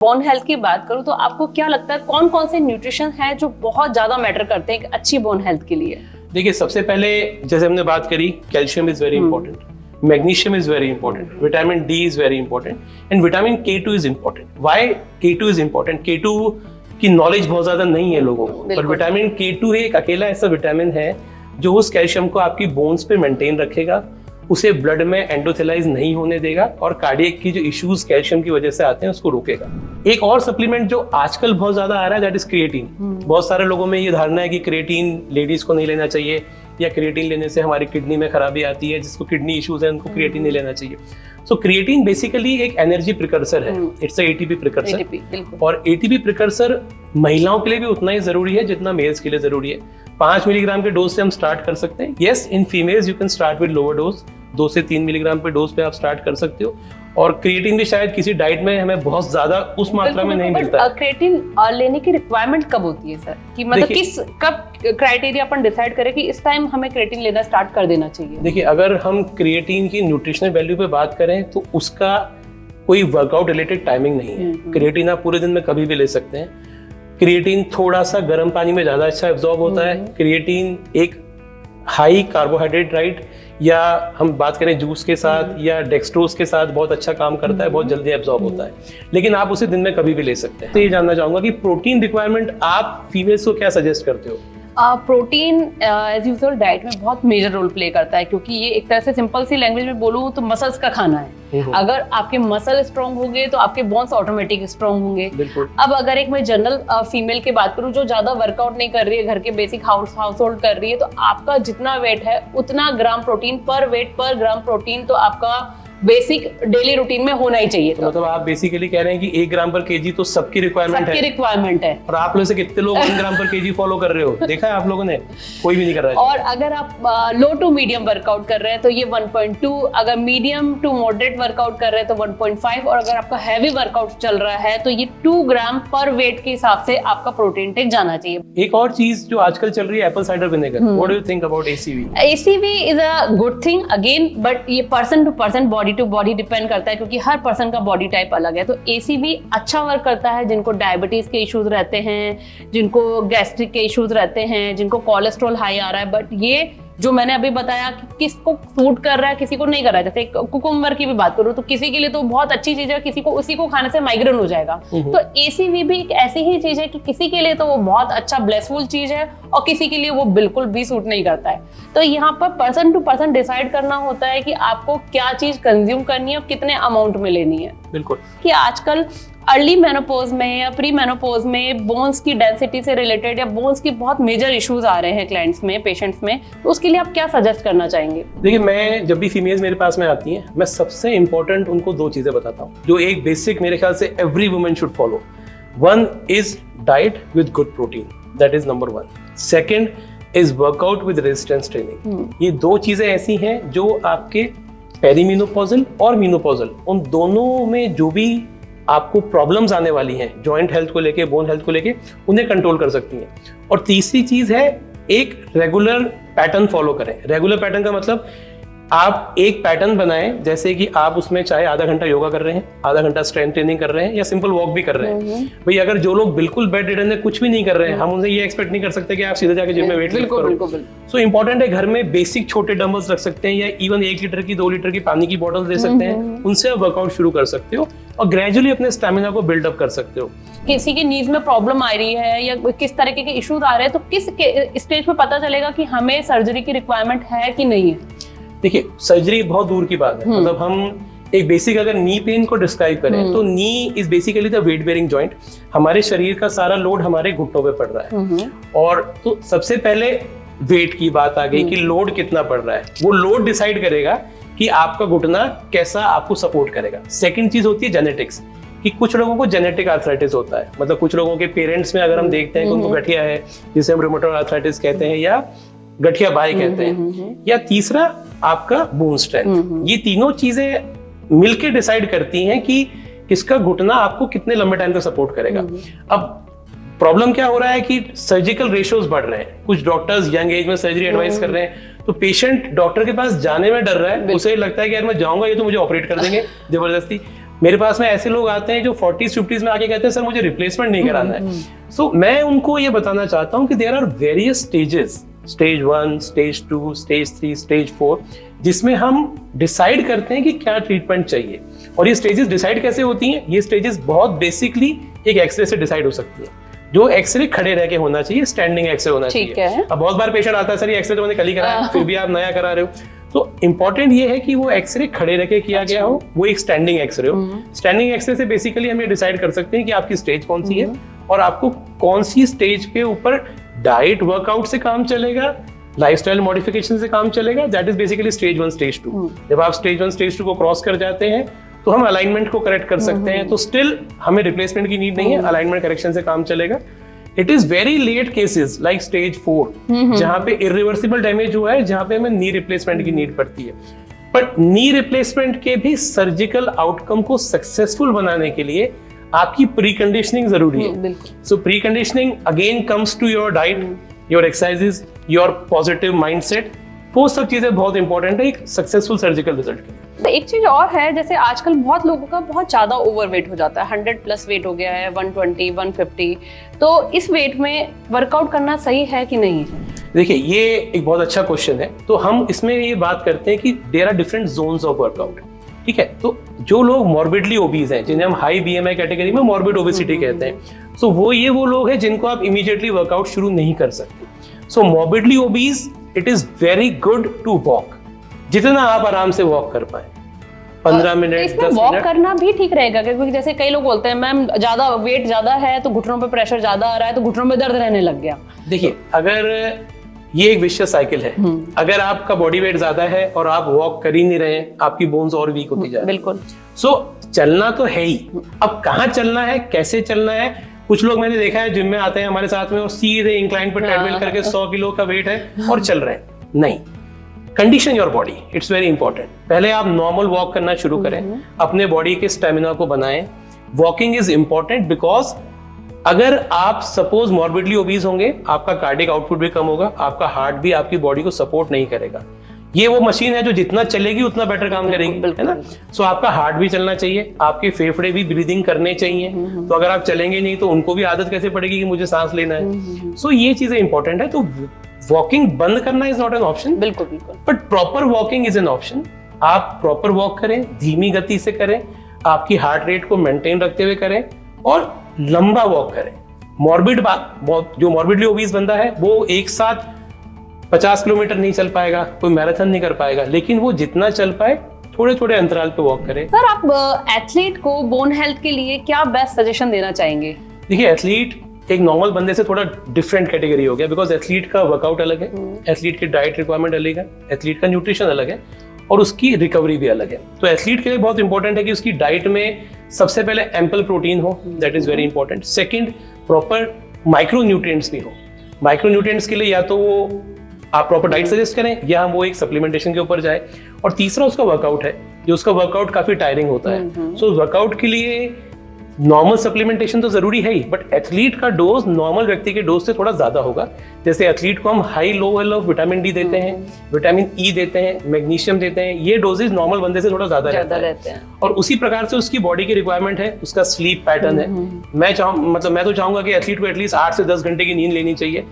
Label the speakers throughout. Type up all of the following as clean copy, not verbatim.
Speaker 1: Bone health की बात करूं तो आपको क्या लगता है कौन कौन से न्यूट्रिशन है जो बहुत ज्यादा मैटर करते हैं अच्छी बोन हेल्थ के लिए?
Speaker 2: देखिए, सबसे पहले जैसे हमने बात करी, calcium is very important, magnesium is very important, vitamin D is very important and vitamin K2 is important. Why K2 is important? K2 की नॉलेज बहुत ज्यादा नहीं है लोगों को, पर विटामिन K2 एक अकेला ऐसा विटामिन है जो उस कैल्शियम को आपकी बोन्स पे मेंटेन रखेगा, उसे ब्लड में एंडोथेलाइज नहीं होने देगा और कार्डियक की जो इश्यूज कैल्शियम की वजह से आते हैं उसको रोकेगा। एक और सप्लीमेंट जो आजकल बहुत ज्यादा आ रहा है दैट इज क्रिएटिन। बहुत सारे लोगों में ये धारणा है कि क्रिएटिन लेडीज को नहीं लेना चाहिए या क्रिएटिन लेने से हमारी किडनी में खराबी आती है, जिसको किडनी इश्यूज है उनको क्रिएटिन नहीं लेना चाहिए। सो क्रिएटिन बेसिकली एक एनर्जी प्रिकर्सर है, इट्स अ एटीपी प्रिकर्सर। और एटीपी प्रिकर्सर महिलाओं के लिए भी उतना ही जरूरी है जितना मेल्स के लिए जरूरी है। 5 मिलीग्राम के डोज से हम स्टार्ट कर सकते हैं। Yes, in females you can start with lower dose, 2 से 3 मिलीग्राम पे डोज पे आप स्टार्ट कर सकते हो। और क्रिएटिन भी शायद किसी डाइट में हमें बहुत ज्यादा उस मात्रा में नहीं मिलता है।
Speaker 1: क्रिएटिन लेने की रिक्वायरमेंट कब होती है सर? कि मतलब कब क्राइटेरिया अपन डिसाइड करें कि इस टाइम हमें क्रिएटिन लेना स्टार्ट कर देना चाहिए?
Speaker 2: देखिए, अगर हम क्रिएटिन की न्यूट्रिशनल वैल्यू पे बात करें तो उसका कोई वर्कआउट रिलेटेड टाइमिंग नहीं है। क्रिएटिन आप पूरे दिन में कभी भी ले सकते हैं। क्रिएटिन थोड़ा सा गर्म पानी में ज्यादा अच्छा एब्जॉर्ब होता है। क्रिएटिन एक हाई कार्बोहाइड्रेट डाइट या हम बात करें जूस के साथ या डेक्सट्रोज के साथ बहुत अच्छा काम करता है, बहुत जल्दी एब्जॉर्ब होता है, लेकिन आप उसे दिन में कभी भी ले सकते हैं। तो ये जानना चाहूंगा कि प्रोटीन रिक्वायरमेंट आप फीमेल्स को क्या सजेस्ट करते हो?
Speaker 1: प्रोटीन एज यूजुअल डाइट में बहुत मेजर रोल प्ले करता है, क्योंकि ये एक तरह से सिंपल सी लैंग्वेज में बोलूँ तो मसल्स का खाना है। अगर आपके मसल स्ट्रॉन्ग होंगे तो आपके बोन्स ऑटोमेटिक स्ट्रॉन्ग होंगे। अब अगर एक मैं जनरल फीमेल की बात करूँ जो ज्यादा वर्कआउट नहीं कर रही है, घर के बेसिक हाउस होल्ड कर रही है, तो आपका जितना वेट है उतना ग्राम प्रोटीन पर वेट पर ग्राम प्रोटीन तो आपका बेसिक डेली रूटीन में होना ही चाहिए।
Speaker 2: तो मतलब आप बेसिकली कह रहे हैं कि 1 ग्राम पर केजी तो सबकी रिक्वायरमेंट है। और आप लोग से कितने लोग 1 ग्राम पर केजी फॉलो कर रहे हो? देखा है आप लोगों ने? कोई भी नहीं कर रहा है।
Speaker 1: और अगर आप लो टू मीडियम वर्कआउट कर रहे हैं तो ये 1.2, अगर मीडियम टू मॉडरेट वर्कआउट कर रहे हैं तो 1.5, और अगर आपका हैवी वर्कआउट चल रहा है तो ये 2 ग्राम पर वेट के हिसाब से आपका प्रोटीन टेक जाना चाहिए।
Speaker 2: एक और चीज जो आजकल चल रही है, apple cider vinegar. What do you think about ACV?
Speaker 1: ACV is a good thing again, but ये person to person, body to body depend करता है, क्योंकि हर पर्सन का बॉडी टाइप अलग है। तो ACV अच्छा वर्क करता है जिनको डायबिटीज के इश्यूज रहते हैं, जिनको गैस्ट्रिक के इश्यूज रहते हैं, जिनको कोलेस्ट्रॉल हाई आ रहा है। बट ये जो मैंने अभी बताया कि किसको सूट कर रहा है, किसी को नहीं कर रहा है, जैसे कुकुम्बर की भी बात करूँ तो किसी के लिए तो बहुत अच्छी चीज है, किसी को उसी को खाने से माइग्रेन हो जाएगा। तो ACV भी एक ऐसी ही चीज है कि किसी के लिए तो वो बहुत अच्छा ब्लेसफुल चीज है और किसी के लिए वो बिल्कुल भी सूट नहीं करता है। तो यहाँ पर पर्सन टू पर्सन डिसाइड करना होता है कि आपको क्या चीज कंज्यूम करनी है और कितने अमाउंट में लेनी है।
Speaker 2: बिल्कुल।
Speaker 1: कि आजकल अर्ली मेनोपॉज में या प्री मेनोपॉज में बोन्स की डेंसिटी से रिलेटेड या बोन्स की बहुत मेजर इश्यूज आ रहे हैं क्लाइंट्स में, पेशेंट्स में, तो उसके लिए आप क्या सजेस्ट करना चाहेंगे?
Speaker 2: देखिए, मैं जब भी फीमेल्स मेरे पास में आती हैं, मैं सबसे इंपॉर्टेंट उनको 2 चीजें बताता हूँ जो एक बेसिक मेरे ख्याल से every woman should follow. 1 is diet with good protein, that is number 1। Second is workout with resistance training. ये 2 चीजें ऐसी हैं जो आपके पेरीमेनोपॉजल और मेनोपॉजल, उन दोनों में जो भी आपको प्रॉब्लम्स आने वाली हैं जॉइंट हेल्थ को लेके, बोन हेल्थ को लेके, उन्हें कंट्रोल कर सकती हैं। और तीसरी चीज है एक रेगुलर पैटर्न फॉलो करें। रेगुलर पैटर्न का मतलब आप एक पैटर्न बनाएं, जैसे कि आप उसमें चाहे आधा घंटा योगा कर रहे हैं, आधा घंटा स्ट्रेंथ ट्रेनिंग कर रहे हैं या सिंपल वॉक भी कर रहे हैं। भाई, अगर जो लोग बिल्कुल बेड रिडन है, कुछ भी नहीं कर रहे हैं, हम उनसे ये एक्सपेक्ट नहीं कर सकते कि आप सीधे जाके जिम में वेट लिफ्ट करो। सो इंपॉर्टेंट है घर में बेसिक छोटे डंबल्स रख सकते हैं या इवन 1 लीटर की 2 लीटर की पानी की बॉटल दे सकते हैं, उनसे आप वर्कआउट शुरू कर सकते हो और ग्रेजुअली अपने स्टेमिना को बिल्डअप कर सकते हो।
Speaker 1: किसी की नीज में प्रॉब्लम आ रही है या किस तरीके के इश्यूज आ रहे हैं तो किस स्टेज पे पता चलेगा कि हमें सर्जरी की रिक्वायरमेंट है कि नहीं है?
Speaker 2: देखिए, सर्जरी बहुत दूर की बात है। मतलब हम एक बेसिक अगर नी पेन को डिस्क्राइब करें तो knee is basically the weight bearing joint. हमारे शरीर का सारा लोड हमारे घुटनों पे पड़ रहा है। और तो सबसे पहले वेट की बात आ गई कि लोड कितना पड़ रहा है। वो लोड डिसाइड करेगा कि आपका घुटना कैसा आपको सपोर्ट करेगा। सेकंड चीज होती है जेनेटिक्स, कि कुछ लोगों को जेनेटिक आर्थराइटिस होता है। मतलब कुछ लोगों के पेरेंट्स में अगर हम देखते हैं कि उनको गठिया है, जिसे हम रूमेटॉइड आर्थराइटिस कहते हैं या गठिया बाई कहते हैं, या तीसरा आपका बोन स्ट्रेंथ। ये तीनों चीजें मिलके डिसाइड करती हैं कि किसका घुटना आपको कितने लंबे टाइम तक सपोर्ट करेगा। अब प्रॉब्लम क्या हो रहा है कि सर्जिकल रेशियोज बढ़ रहे हैं। कुछ डॉक्टर्स यंग एज में सर्जरी एडवाइस कर रहे हैं, तो पेशेंट डॉक्टर के पास जाने में डर रहा है। उसे लगता है कि यार मैं जाऊंगा ये तो मुझे ऑपरेट कर देंगे जबरदस्ती। मेरे पास में ऐसे लोग आते हैं जो 40s 50s में आके कहते हैं सर मुझे रिप्लेसमेंट नहीं कराना है। सो मैं उनको ये बताना चाहता हूँ कि there are various stages, stage 1, stage 2, stage 3, stage 4, जिसमें हम डिसाइड करते हैं कि क्या ट्रीटमेंट चाहिए। और ये स्टेजेस डिसाइड कैसे होती हैं? ये स्टेजेस बहुत बेसिकली एक एक्सरे से डिसाइड हो सकती है। जो एक्सरे खड़े रह के होना चाहिए, स्टैंडिंग एक्सरे होना चाहिए। अब बहुत बार पेशेंट आता है सर ये एक्सरे तो मैंने कल ही कराया, फिर भी आप नया करा रहे हो। तो इम्पोर्टेंट ये है कि वो एक्सरे खड़े रह के किया गया हो, वो एक स्टैंडिंग एक्सरे हो। स्टैंडिंग एक्सरे से बेसिकली हम ये डिसाइड कर सकते हैं कि आपकी स्टेज कौन सी है और आपको कौन सी स्टेज के ऊपर डाइट वर्कआउट से काम चलेगा, लाइफस्टाइल मॉडिफिकेशन से काम चलेगा। That is basically stage 1 stage 2। जब आप स्टेज 1 स्टेज 2 को क्रॉस कर जाते हैं तो हम अलाइनमेंट को करेक्ट कर सकते हैं। तो स्टिल हमें रिप्लेसमेंट की नीड नहीं है, अलाइनमेंट करेक्शन से काम चलेगा। It is very late cases like stage 4 जहां पे इरिवर्सिबल डैमेज हुआ है, जहां पे हमें नी रिप्लेसमेंट की नीड पड़ती है। बट नी रिप्लेसमेंट के भी सर्जिकल आउटकम को सक्सेसफुल बनाने के लिए आपकी प्री कंडीशनिंग जरूरी है। So pre conditioning again comes to your diet, your exercises, your positive mindset. वो सब चीजें बहुत इंपॉर्टेंट है एक सक्सेसफुल सर्जिकल रिजल्ट के लिए।
Speaker 1: एक चीज और है, जैसे आजकल बहुत लोगों का बहुत ज्यादा ओवरवेट हो जाता है, 100+ वेट हो गया है, 120, 150, तो इस वेट में वर्कआउट करना सही है कि नहीं है?
Speaker 2: देखिए ये एक बहुत अच्छा क्वेश्चन है। तो हम इसमें ये बात करते हैं कि there are different zones of workout. ठीक है, तो जो लोग मॉर्बिडली ओबीज हैं, जिन्हें हम हाई BMI कैटेगरी में मॉर्बिड ओबेसिटी कहते हैं, सो वो लोग हैं जिनको आप इमीडिएटली वर्कआउट शुरू नहीं कर सकते। So morbidly obese it is very good to walk, जितना आप आराम से वॉक कर पाए, 15 मिनट, 10 मिनट
Speaker 1: वॉक करना भी ठीक रहेगा। क्योंकि जैसे कई लोग बोलते हैं मैम ज्यादा वेट ज्यादा है तो घुटनों पे प्रेशर ज्यादा आ रहा है तो घुटनों में दर्द रहने लग गया।
Speaker 2: देखिए अगर ये एक विशियस साइकिल है, अगर आपका बॉडी वेट ज्यादा है और आप वॉक कर ही नहीं रहे हैं, आपकी बोन्स और वीक होती जा रही है।
Speaker 1: बिल्कुल।
Speaker 2: सो चलना तो है ही, अब कहाँ चलना है, कैसे चलना है। कुछ लोग मैंने देखा है जिम में आते हैं हमारे साथ में और सीधे इंक्लाइन पर ट्रेडमिल करके 100 किलो का वेट है और चल रहे हैं। नहीं, condition your body, it's very important. पहले आप नॉर्मल वॉक करना शुरू करें, अपने बॉडी के स्टेमिना को बनाएं। वॉकिंग इज इंपॉर्टेंट बिकॉज अगर आप सपोज मॉर्बिडली ओबीज होंगे, आपका कार्डियक आउटपुट भी कम होगा, आपका हार्ट भी आपकी बॉडी को सपोर्ट नहीं करेगा। ये वो मशीन है जो जितना चलेगी उतना बेटर काम करेगी, है ना। सो आपका हार्ट भी चलना चाहिए, आपके फेफड़े भी ब्रीदिंग करने चाहिए। तो अगर आप चलेंगे नहीं तो उनको भी आदत कैसे पड़ेगी कि मुझे सांस लेना है। सो ये चीजें इंपॉर्टेंट है। तो वॉकिंग बंद करना इज नॉट एन ऑप्शन,
Speaker 1: बिल्कुल बिल्कुल,
Speaker 2: but proper walking is an option. आप प्रॉपर वॉक करें, धीमी गति से करें, आपकी हार्ट रेट को मेंटेन रखते हुए करें और लंबा वॉक करें। जो मॉर्बिडली ओबीज बंदा है वो एक साथ 50 किलोमीटर नहीं चल पाएगा, कोई मैराथन नहीं कर पाएगा, लेकिन वो जितना चल पाए थोड़े थोड़े अंतराल पे वॉक करे।
Speaker 1: सर आप एथलीट को बोन हेल्थ के लिए क्या बेस्ट सजेशन देना चाहेंगे?
Speaker 2: देखिए एथलीट एक नॉर्मल बंदे से थोड़ा डिफरेंट कैटेगरी हो गया, बिकॉज एथलीट का वर्कआउट अलग है, एथलीट की डाइट रिक्वायरमेंट अलग है, एथलीट का न्यूट्रिशन अलग है और उसकी रिकवरी भी अलग है। तो एथलीट के लिए बहुत इंपॉर्टेंट है कि उसकी डाइट में सबसे पहले एम्पल प्रोटीन हो, that is very important. Second, proper micro nutrients भी हो। माइक्रो न्यूट्रिएंट्स के लिए या तो वो आप प्रॉपर डाइट सजेस्ट करें या वो एक सप्लीमेंटेशन के ऊपर जाए। और तीसरा उसका वर्कआउट है, जो उसका वर्कआउट काफी टायरिंग होता है। सो वर्कआउट के लिए नॉर्मल सप्लीमेंटेशन तो जरूरी है ही, बट एथलीट का डोज नॉर्मल व्यक्ति के डोज से थोड़ा ज्यादा होगा। जैसे एथलीट को हम high level of vitamin D देते हैं, विटामिन ई देते हैं, मैग्नीशियम देते हैं, ये डोजेज नॉर्मल बंदे से थोड़ा ज्यादा रहते हैं। और उसी प्रकार से उसकी बॉडी की रिक्वायरमेंट है, उसका स्लीप पैटर्न है। मैं तो चाहूंगा कि एथलीट को एटलीस्ट 8 से 10 घंटे की नींद लेनी चाहिए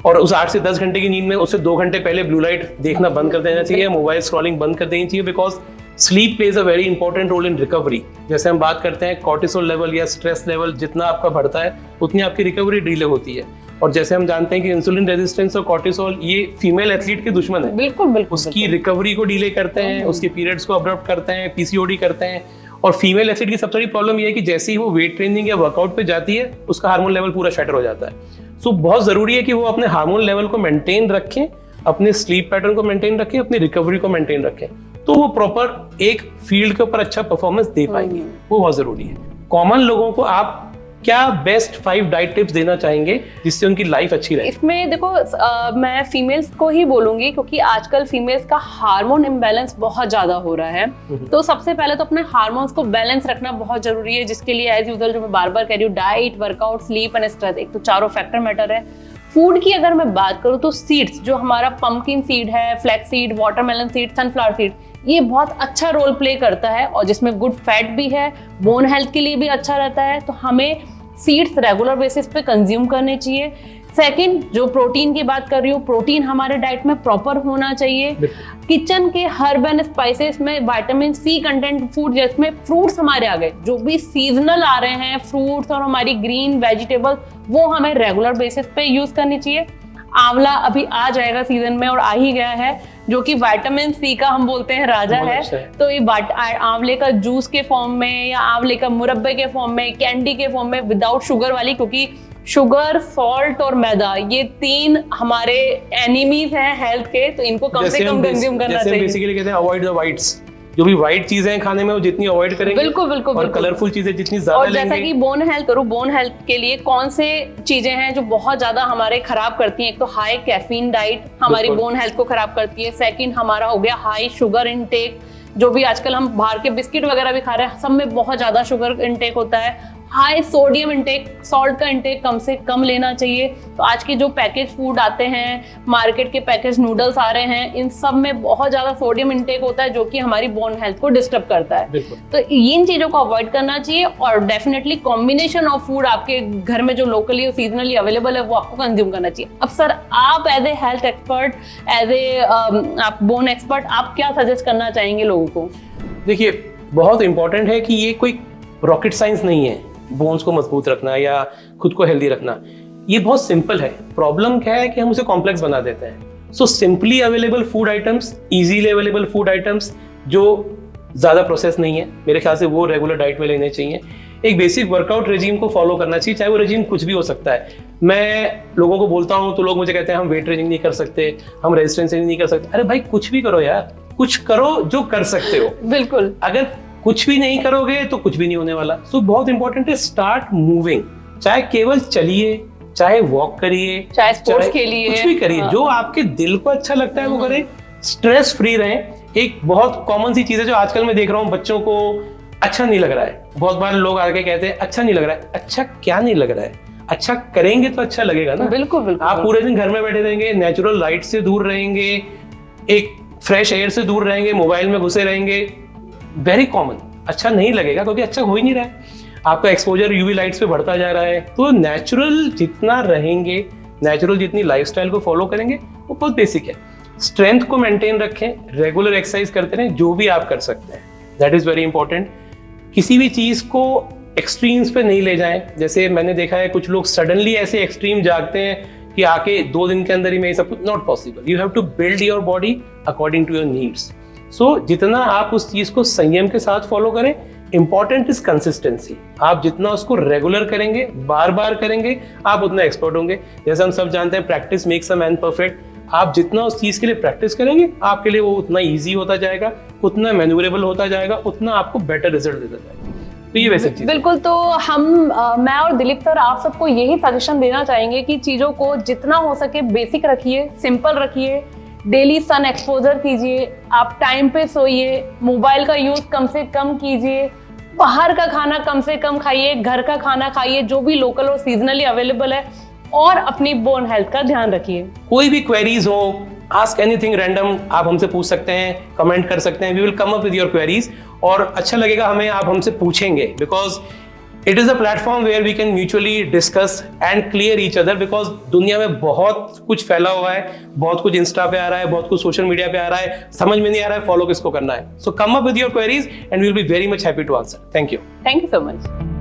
Speaker 2: और उस 8 से 10 घंटे की नींद में उससे 2 घंटे पहले ब्लू लाइट देखना बंद कर देना चाहिए, मोबाइल स्क्रॉलिंग बंद कर देनी चाहिए, because sleep plays a very important role in recovery. जैसे हम बात करते हैं कॉर्टिसोल लेवल या स्ट्रेस लेवल जितना आपका बढ़ता है उतनी आपकी रिकवरी डिले होती है। और जैसे हम जानते हैं कि इंसुलिन रेजिस्टेंस और कॉर्टिसोल ये फीमेल एथलीट के दुश्मन है।
Speaker 1: बिल्कुल बिल्कुल,
Speaker 2: उसकी रिकवरी को डिले करते हैं, उसके पीरियड्स को अब्रप्ट करते हैं, पीसीओडी करते हैं। और फीमेल एथलीट की सबसे बड़ी प्रॉब्लम ये है कि जैसे ही वो वेट ट्रेनिंग या वर्कआउट पे जाती है उसका हार्मोन लेवल पूरा शटर हो जाता है। सो बहुत जरूरी है कि वो अपने हार्मोन लेवल को मेंटेन रखें, अपने स्लीप पैटर्न को मेंटेन रखें, अपनी रिकवरी को मेंटेन रखें, तो वो प्रॉपर एक फील्ड के ऊपर अच्छा परफॉर्मेंस दे पाएंगे। वो बहुत जरूरी है। कॉमन लोगों को आप क्या बेस्ट 5 डाइट टिप्स देना चाहेंगे जिससे उनकी लाइफ अच्छी रहे?
Speaker 1: इसमें देखो मैं फीमेल्स को ही बोलूंगी, क्योंकि आजकल फीमेल्स का हार्मोन इम्बैलेंस बहुत ज्यादा हो रहा है। तो सबसे पहले तो अपने हार्मोन्स को बैलेंस रखना बहुत जरूरी है, जिसके लिए एज यूजुअल जो मैं बार बार कह रही हूँ, diet, workout, sleep and stress, एक तो चारों फैक्टर मैटर है। फूड की अगर मैं बात करूँ तो सीड्स, जो हमारा पंपकिन सीड है, flax seed, watermelon seed, sunflower seed, ये बहुत अच्छा रोल प्ले करता है और जिसमें गुड फैट भी है, बोन हेल्थ के लिए भी अच्छा रहता है। तो हमें सीड्स रेगुलर बेसिस पे कंज्यूम करने चाहिए। सेकंड, जो प्रोटीन की बात कर रही हूँ, प्रोटीन हमारे डाइट में प्रॉपर होना चाहिए। किचन के हर्ब एंड स्पाइसेस में विटामिन सी कंटेंट फूड, जिसमें फ्रूट्स हमारे आ गए, जो भी सीजनल आ रहे हैं फ्रूट्स और हमारी ग्रीन वेजिटेबल, वो हमें रेगुलर बेसिस पे यूज करनी चाहिए। आंवला अभी आ जाएगा सीजन में और आ ही गया है, जो कि विटामिन सी का हम बोलते हैं राजा है। तो ये आंवले का जूस के फॉर्म में या आंवले का मुरब्बे के फॉर्म में, कैंडी के फॉर्म में, विदाउट शुगर वाली, क्योंकि शुगर, सॉल्ट और मैदा ये 3 हमारे एनिमीज हैं हेल्थ के, तो इनको कम से कम कंज्यूम करना चाहिए।
Speaker 2: बेसिकली कहते हैं अवॉइड द व्हाइट्स, जो भी व्हाइट चीजें हैं खाने में वो जितनी अवॉइड करेंगे,
Speaker 1: बिल्कुल बिल्कुल,
Speaker 2: और कलरफुल चीजें जितनी ज्यादा लेंगे।
Speaker 1: और जैसा कि बोन हेल्थ करूँ, बोन हेल्थ के लिए कौन से चीजें हैं जो बहुत ज्यादा हमारे खराब करती हैं। एक तो हाई कैफीन डाइट हमारी बोन हेल्थ को खराब करती है। सेकंड हमारा हो गया हाई शुगर इनटेक, जो भी आजकल हम बाहर के बिस्किट वगैरह भी खा रहे हैं, सब में बहुत ज्यादा शुगर इनटेक होता है। हाई सोडियम इनटेक, सॉल्ट का इनटेक कम से कम लेना चाहिए। तो आज के जो पैकेज फूड आते हैं, मार्केट के पैकेज नूडल्स आ रहे हैं, इन सब में बहुत ज्यादा सोडियम इनटेक होता है, जो कि हमारी बोन हेल्थ को डिस्टर्ब करता है। तो इन चीजों को अवॉइड करना चाहिए और डेफिनेटली कॉम्बिनेशन ऑफ फूड आपके घर में जो लोकली और सीजनली अवेलेबल है वो आपको कंज्यूम करना चाहिए। अब सर, आप as a health expert, as a आप बोन एक्सपर्ट, आप क्या सजेस्ट करना चाहेंगे लोगों को?
Speaker 2: देखिए, बहुत इंपॉर्टेंट है कि ये कोई रॉकेट साइंस नहीं है बोन्स को मजबूत रखना या खुद को हेल्दी रखना। ये बहुत सिंपल है। प्रॉब्लम क्या है कि हम उसे कॉम्प्लेक्स बना देते हैं। So simply available food items, easily available food items जो ज़्यादा प्रोसेस नहीं है, मेरे ख्याल से वो रेगुलर डाइट में लेने चाहिए। एक बेसिक वर्कआउट रेजिम को फॉलो करना चाहिए, चाहे वो रेजिम कुछ भी हो सकता है। मैं लोगों को बोलता हूँ तो लोग मुझे कहते हैं हम वेट ट्रेनिंग नहीं कर सकते, हम रेजिस्टेंस ट्रेनिंग नहीं कर सकते। अरे भाई, कुछ भी करो यार, कुछ करो जो कर सकते हो।
Speaker 1: बिल्कुल,
Speaker 2: अगर कुछ भी नहीं करोगे तो कुछ भी नहीं होने वाला। सो बहुत इंपॉर्टेंट है, स्टार्ट मूविंग। चाहे केवल चलिए, चाहे वॉक करिए,
Speaker 1: चाहे स्पोर्ट्स खेलिए,
Speaker 2: कुछ भी करिए। जो आपके दिल को अच्छा लगता है वो करें, स्ट्रेस फ्री रहें। एक बहुत कॉमन सी चीज है जो आजकल मैं देख रहा हूँ, बच्चों को अच्छा नहीं लग रहा है। बहुत बार लोग आके कहते हैं अच्छा नहीं लग रहा है। अच्छा क्या नहीं लग रहा है? अच्छा करेंगे तो अच्छा लगेगा ना।
Speaker 1: बिल्कुल बिल्कुल।
Speaker 2: आप पूरे दिन घर में बैठे रहेंगे, नेचुरल लाइट से दूर रहेंगे, एक फ्रेश एयर से दूर रहेंगे, मोबाइल में घुसे रहेंगे, वेरी कॉमन। अच्छा नहीं लगेगा क्योंकि अच्छा हो ही नहीं रहा है। आपका एक्सपोजर यूवी लाइट्स पे बढ़ता जा रहा है। तो नेचुरल जितना रहेंगे, नेचुरल जितनी लाइफस्टाइल को फॉलो करेंगे, वो बहुत बेसिक है। स्ट्रेंथ को मेंटेन रखें, रेगुलर एक्सरसाइज करते रहें, जो भी आप कर सकते हैं, दैट इज वेरी इंपॉर्टेंट। किसी भी चीज को एक्सट्रीम्स पे नहीं ले जाएं। जैसे मैंने देखा है कुछ लोग सडनली ऐसे एक्सट्रीम जागते हैं कि आके 2 दिन के अंदर ही मैं सब कुछ, not possible. You have to build your body according to your needs. So जितना आप उस चीज को संयम के साथ फॉलो करें, इंपॉर्टेंट इज कंसिस्टेंसी। आप जितना उसको रेगुलर करेंगे, बार बार करेंगे, आप उतना एक्सपर्ट होंगे। जैसे हम सब जानते हैं, practice makes a man perfect. आप जितना उस चीज के लिए प्रैक्टिस करेंगे, आपके लिए वो उतना ईजी होता जाएगा, उतना मैन्यूरेबल होता जाएगा, उतना आपको बेटर रिजल्ट देता जाएगा। तो ये वैसे चीज।
Speaker 1: बिल्कुल। तो मैं और दिलीप सर आप सबको यही सजेशन देना चाहेंगे कि चीजों को जितना हो सके बेसिक रखिए, सिंपल रखिए, डेली सन एक्सपोजर कीजिए, आप टाइम पे सोइए, मोबाइल का यूज कम से कम कीजिए, बाहर का खाना कम से कम खाइए, घर का खाना खाइए जो भी लोकल और सीजनली अवेलेबल है, और अपनी बोन हेल्थ का ध्यान रखिए।
Speaker 2: कोई भी क्वेरीज हो, आस्क एनीथिंग रैंडम, आप हमसे पूछ सकते हैं, कमेंट कर सकते हैं। We will come up with your queries. और अच्छा लगेगा हमें, आप हमसे पूछेंगे, because it is a platform where we can mutually discuss and clear each other. Because दुनिया में बहुत कुछ फैला हुआ है, बहुत कुछ इंस्टा पे आ रहा है, बहुत कुछ सोशल मीडिया पे आ रहा है, समझ में नहीं आ रहा है फॉलो किसको करना है। So come up with your queries and we will be very much happy to answer. Thank you.
Speaker 1: Thank you so much.